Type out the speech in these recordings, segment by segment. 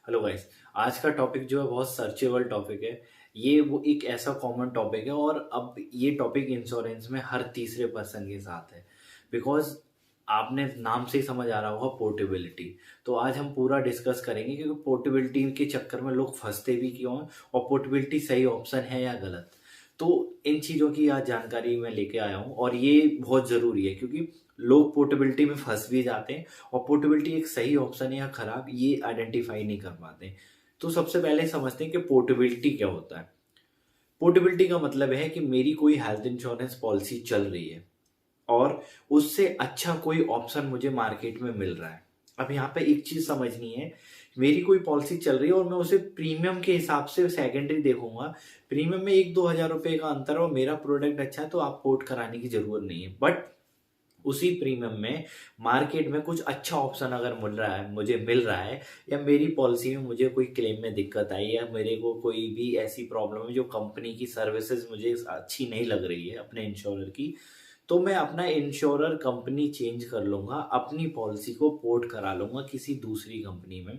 Hello guys. आज का topic जो है बहुत सर्चेबल टॉपिक है। ये वो एक ऐसा कॉमन टॉपिक है और अब ये टॉपिक इंश्योरेंस में हर तीसरे पर्सन के साथ है। बिकॉज आपने नाम से ही समझ आ रहा होगा पोर्टेबिलिटी। तो आज हम पूरा डिस्कस करेंगे क्योंकि पोर्टेबिलिटी के चक्कर में लोग फंसते भी क्यों हैं और पोर्टेबिलिटी सही ऑप्शन है या गलत। तो इन चीज़ों की आज जानकारी मैं लेके आया हूँ और ये बहुत ज़रूरी है क्योंकि लोग पोर्टेबिलिटी में फंस भी जाते हैं और पोर्टेबिलिटी एक सही ऑप्शन है या खराब ये आइडेंटिफाई नहीं कर पाते। तो सबसे पहले समझते हैं कि पोर्टेबिलिटी क्या होता है। पोर्टेबिलिटी का मतलब है कि मेरी कोई हेल्थ इंश्योरेंस पॉलिसी चल रही है और उससे अच्छा कोई ऑप्शन मुझे मार्केट में मिल रहा है। अब यहाँ पे एक चीज समझनी है, मेरी कोई पॉलिसी चल रही है और मैं उसे प्रीमियम के हिसाब से सेकेंडरी देखूंगा। प्रीमियम में 1-2 हज़ार रुपए का अंतर है और मेरा प्रोडक्ट अच्छा है तो आप पोर्ट कराने की जरूरत नहीं है। बट उसी प्रीमियम में मार्केट में कुछ अच्छा ऑप्शन अगर मुझे मिल रहा है या मेरी पॉलिसी में मुझे कोई क्लेम में दिक्कत आई या मेरे को कोई भी ऐसी प्रॉब्लम है जो कंपनी की सर्विसेज मुझे अच्छी नहीं लग रही है अपने इंश्योरर की, तो मैं अपना इंश्योरर कंपनी चेंज कर लूंगा, अपनी पॉलिसी को पोर्ट करा लूंगा किसी दूसरी कंपनी में।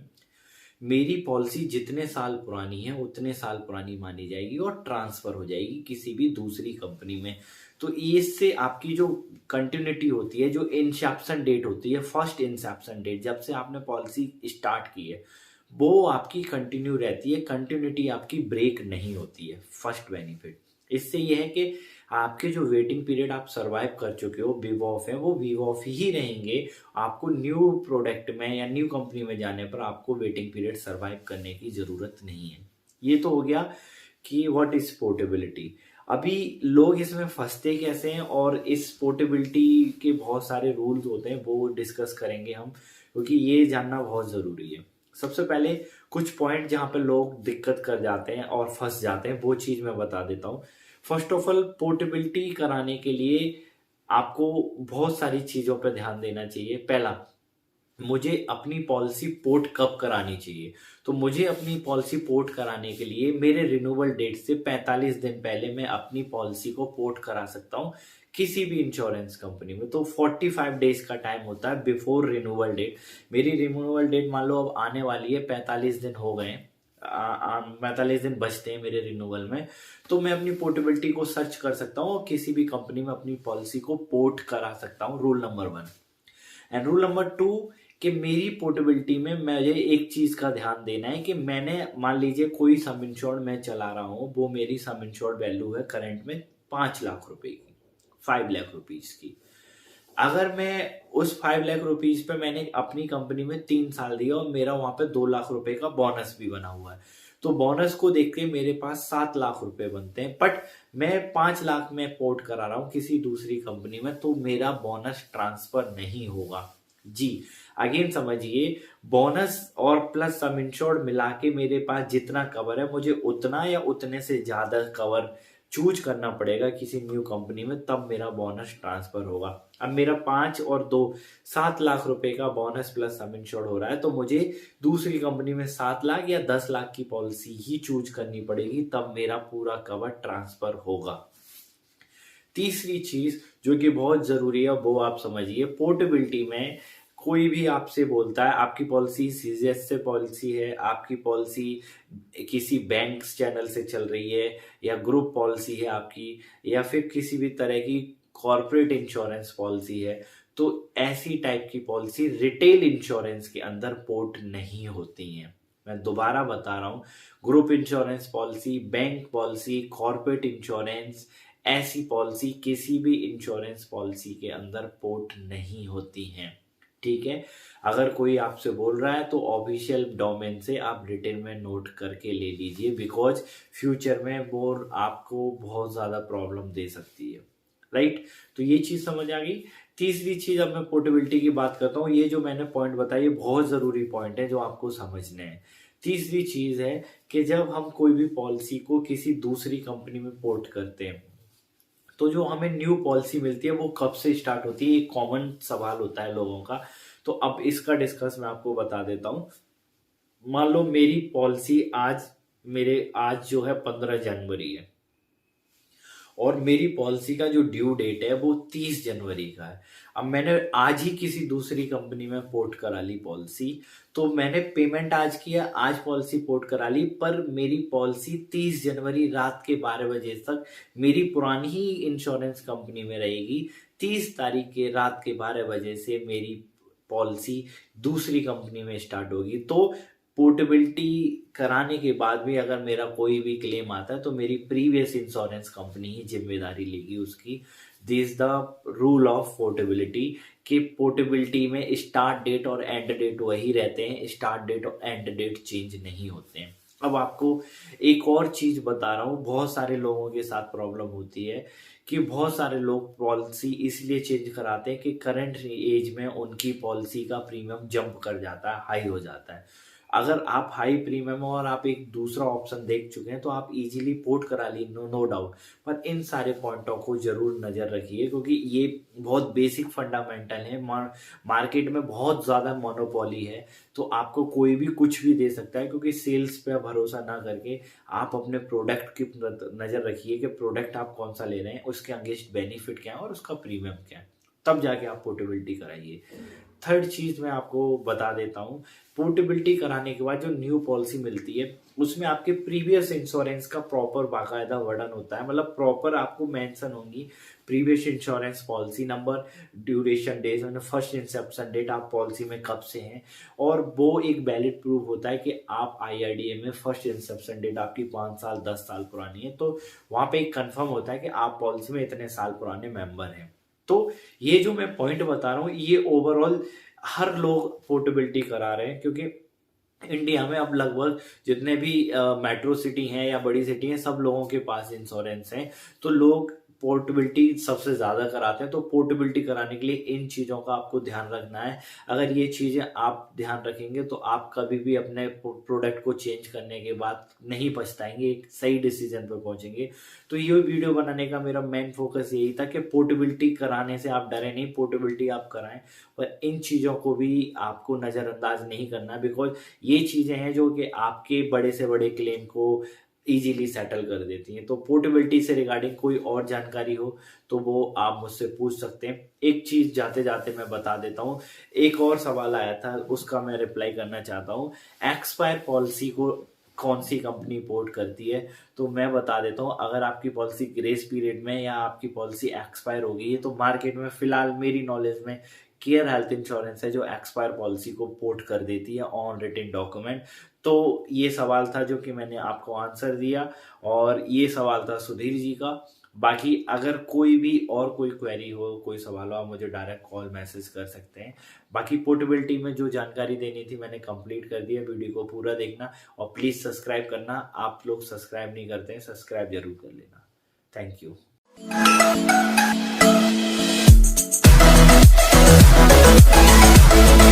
मेरी पॉलिसी जितने साल पुरानी है उतने साल पुरानी मानी जाएगी और ट्रांसफर हो जाएगी किसी भी दूसरी कंपनी में। तो इससे आपकी जो कंटिन्यूटी होती है, जो इंसेप्शन डेट होती है, फर्स्ट इंसेप्शन डेट जब से आपने पॉलिसी स्टार्ट की है वो आपकी कंटिन्यू रहती है। कंटिन्यूटी आपकी ब्रेक नहीं होती है। फर्स्ट बेनिफिट इससे यह है कि आपके जो वेटिंग पीरियड आप सरवाइव कर चुके हो वीव ऑफ है वो वीव ऑफ ही रहेंगे। आपको न्यू प्रोडक्ट में या न्यू कंपनी में जाने पर आपको वेटिंग पीरियड सरवाइव करने की जरूरत नहीं है। ये तो हो गया कि व्हाट इज पोर्टेबिलिटी। अभी लोग इसमें फंसते कैसे हैं और इस पोर्टेबिलिटी के बहुत सारे रूल्स होते हैं वो डिस्कस करेंगे हम, क्योंकि ये जानना बहुत जरूरी है। सबसे पहले कुछ पॉइंट जहाँ पे लोग दिक्कत कर जाते हैं और फंस जाते हैं वो चीज मैं बता देता हूँ। फर्स्ट ऑफ ऑल, पोर्टेबिलिटी कराने के लिए आपको बहुत सारी चीजों पर ध्यान देना चाहिए। पहला, मुझे अपनी पॉलिसी पोर्ट कब करानी चाहिए। तो मुझे अपनी पॉलिसी पोर्ट कराने के लिए मेरे रिन्यूअल डेट से 45 दिन पहले मैं अपनी पॉलिसी को पोर्ट करा सकता हूँ किसी भी इंश्योरेंस कंपनी में। तो 45 डेज का टाइम होता है बिफोर रिन्यूअल डेट। मेरी रिन्यूअल डेट मान लो अब आने वाली है, 45 दिन हो गए, 45 दिन बचते हैं मेरे रिन्यूअल में। तो मैं अपनी पोर्टेबिलिटी को सर्च कर सकता हूँ और किसी भी कंपनी में अपनी पॉलिसी को पोर्ट करा सकता हूँ। Rule number 1। And rule number 2, कि मेरी पोर्टेबिलिटी में मुझे एक चीज का ध्यान देना है कि मैंने मान लीजिए कोई सम इंश्योर्ड मैं चला रहा हूँ, वो मेरी सम इंश्योर्ड वैल्यू है करंट में 5 लाख रुपए की, 5 लाख रुपीज की। अगर मैं उस 5 लाख रुपीज पे मैंने अपनी कंपनी में 3 साल दिया और मेरा वहां पे 2 लाख रुपए का बोनस भी बना हुआ है, तो बोनस को देख के मेरे पास 7 लाख रुपए बनते हैं। बट मैं 5 लाख में पोर्ट करा रहा हूँ किसी दूसरी कंपनी में, तो मेरा बोनस ट्रांसफर नहीं होगा। जी, अगेन समझिए, बोनस और प्लस सम इंश्योर्ड मिला के मेरे पास जितना कवर है मुझे उतना या उतने से ज्यादा कवर चूज करना पड़ेगा किसी न्यू कंपनी में, तब मेरा बोनस ट्रांसफर होगा। अब मेरा 5 और 2 7 लाख रुपए का बोनस प्लस सम इंश्योर्ड हो रहा है, तो मुझे दूसरी कंपनी में 7 लाख या 10 लाख की पॉलिसी ही चूज करनी पड़ेगी, तब मेरा पूरा कवर ट्रांसफर होगा। तीसरी चीज जो कि बहुत जरूरी है वो आप समझिए, पोर्टेबिलिटी में कोई भी आपसे बोलता है आपकी पॉलिसी सीजीएस से पॉलिसी है, आपकी पॉलिसी किसी बैंक चैनल से चल रही है या ग्रुप पॉलिसी है आपकी, या फिर किसी भी तरह की कॉर्पोरेट इंश्योरेंस पॉलिसी है, तो ऐसी टाइप की पॉलिसी रिटेल इंश्योरेंस के अंदर पोर्ट नहीं होती है। मैं दोबारा बता रहा हूं, group insurance policy, bank policy, corporate insurance, ऐसी पॉलिसी किसी भी इंश्योरेंस पॉलिसी के अंदर पोर्ट नहीं होती हैं। ठीक है, अगर कोई आपसे बोल रहा है तो ऑफिशियल डोमेन से आप रिटेन में नोट करके ले लीजिए, बिकॉज फ्यूचर में वो आपको बहुत ज्यादा प्रॉब्लम दे सकती है। राइट, तो ये चीज समझ आ गई। तीसरी चीज, अब मैं पोर्टेबिलिटी की बात करता हूँ, ये जो मैंने पॉइंट बताया ये बहुत जरूरी पॉइंट है जो आपको समझने हैं। तीसरी चीज है कि जब हम कोई भी पॉलिसी को किसी दूसरी कंपनी में पोर्ट करते हैं तो जो हमें न्यू पॉलिसी मिलती है वो कब से स्टार्ट होती है, एक कॉमन सवाल होता है लोगों का। तो अब इसका डिस्कस मैं आपको बता देता हूं। मान लो मेरी पॉलिसी आज जो है 15 जनवरी है और मेरी पॉलिसी का जो ड्यू डेट है वो 30 जनवरी का है। अब मैंने आज ही किसी दूसरी कंपनी में पोर्ट करा ली पॉलिसी, तो मैंने पेमेंट आज किया, आज पॉलिसी पोर्ट करा ली, पर मेरी पॉलिसी 30 जनवरी रात के 12 बजे तक मेरी पुरानी ही इंश्योरेंस कंपनी में रहेगी। 30 तारीख के रात के 12 बजे से मेरी पॉलिसी दूसरी कंपनी में स्टार्ट होगी। तो पोर्टेबिलिटी कराने के बाद भी अगर मेरा कोई भी क्लेम आता है तो मेरी प्रीवियस इंश्योरेंस कंपनी ही जिम्मेदारी लेगी उसकी। This the rule of portability कि पोर्टेबिलिटी में स्टार्ट डेट और एंड डेट वही रहते हैं, स्टार्ट डेट और एंड डेट चेंज नहीं होते हैं। अब आपको एक और चीज बता रहा हूँ, बहुत सारे लोगों के साथ प्रॉब्लम होती है कि बहुत सारे लोग पॉलिसी इसलिए चेंज कराते हैं कि करंट एज में उनकी पॉलिसी का प्रीमियम जंप कर जाता है, हाई हो जाता है। अगर आप हाई प्रीमियम और आप एक दूसरा ऑप्शन देख चुके हैं तो आप इजीली पोर्ट करा ली, नो डाउट, पर इन सारे पॉइंटों को जरूर नजर रखिए क्योंकि ये बहुत बेसिक फंडामेंटल है। मार्केट में बहुत ज्यादा मोनोपोली है, तो आपको कोई भी कुछ भी दे सकता है, क्योंकि सेल्स पे भरोसा ना करके आप अपने प्रोडक्ट की नजर रखिए कि प्रोडक्ट आप कौन सा ले रहे हैं, उसके अगेंस्ट बेनिफिट क्या है और उसका प्रीमियम क्या है, तब जाके आप पोर्टेबिलिटी कराइए। थर्ड चीज मैं आपको बता देता हूँ, पोर्टेबिलिटी कराने के बाद जो न्यू पॉलिसी मिलती है उसमें आपके प्रीवियस इंश्योरेंस का प्रॉपर बाकायदा वर्णन होता है, मतलब प्रॉपर आपको मेंशन होंगी previous insurance policy number, duration days, first inception date, आप पॉलिसी में कब से हैं, और वो एक वैलिड प्रूफ होता है कि आप IRDA में फर्स्ट इंसेप्शन डेट आपकी 5 साल 10 साल पुरानी है, तो वहां पे एक कंफर्म होता है कि आप पॉलिसी में इतने साल पुराने मेंबर हैं। तो ये जो मैं पॉइंट बता रहा हूँ ये ओवरऑल हर लोग पोर्टेबिलिटी करा रहे हैं, क्योंकि इंडिया में अब लगभग जितने भी मेट्रो सिटी हैं या बड़ी सिटी हैं सब लोगों के पास इंश्योरेंस है, तो लोग पोर्टेबिलिटी सबसे ज्यादा कराते हैं। तो पोर्टेबिलिटी कराने के लिए इन चीजों का आपको ध्यान रखना है। अगर ये चीजें आप ध्यान रखेंगे तो आप कभी भी अपने प्रोडक्ट को चेंज करने के बाद नहीं पछताएंगे, एक सही डिसीजन पर पहुंचेंगे। तो ये वीडियो बनाने का मेरा मेन फोकस यही था कि पोर्टेबिलिटी कराने से आप डरे नहीं, पोर्टेबिलिटी आप कराएं, और इन चीजों को भी आपको नजरअंदाज नहीं करना, बिकॉज ये चीजें हैं जो कि आपके बड़े से बड़े क्लेम को इजीली सेटल कर देती हैं। तो पोर्टेबिलिटी से रिगार्डिंग कोई और जानकारी हो तो वो आप मुझसे पूछ सकते हैं। एक चीज जाते जाते मैं बता देता हूँ, एक और सवाल आया था उसका मैं रिप्लाई करना चाहता हूँ, एक्सपायर पॉलिसी को कौन सी कंपनी पोर्ट करती है। तो मैं बता देता हूँ, अगर आपकी पॉलिसी ग्रेस पीरियड में या आपकी पॉलिसी एक्सपायर हो गई है तो मार्केट में फिलहाल मेरी नॉलेज में केयर हेल्थ इंश्योरेंस है जो एक्सपायर पॉलिसी को पोर्ट कर देती है ऑन रिटन डॉक्यूमेंट। तो ये सवाल था जो कि मैंने आपको आंसर दिया, और ये सवाल था सुधीर जी का। बाकी अगर कोई भी और कोई क्वेरी हो, कोई सवाल हो, आप मुझे डायरेक्ट कॉल मैसेज कर सकते हैं। बाकी पोर्टेबिलिटी में जो जानकारी देनी थी मैंने कंप्लीट कर दिया। वीडियो को पूरा देखना और प्लीज सब्सक्राइब करना, आप लोग सब्सक्राइब नहीं करते हैं, सब्सक्राइब जरूर कर लेना। Thank you.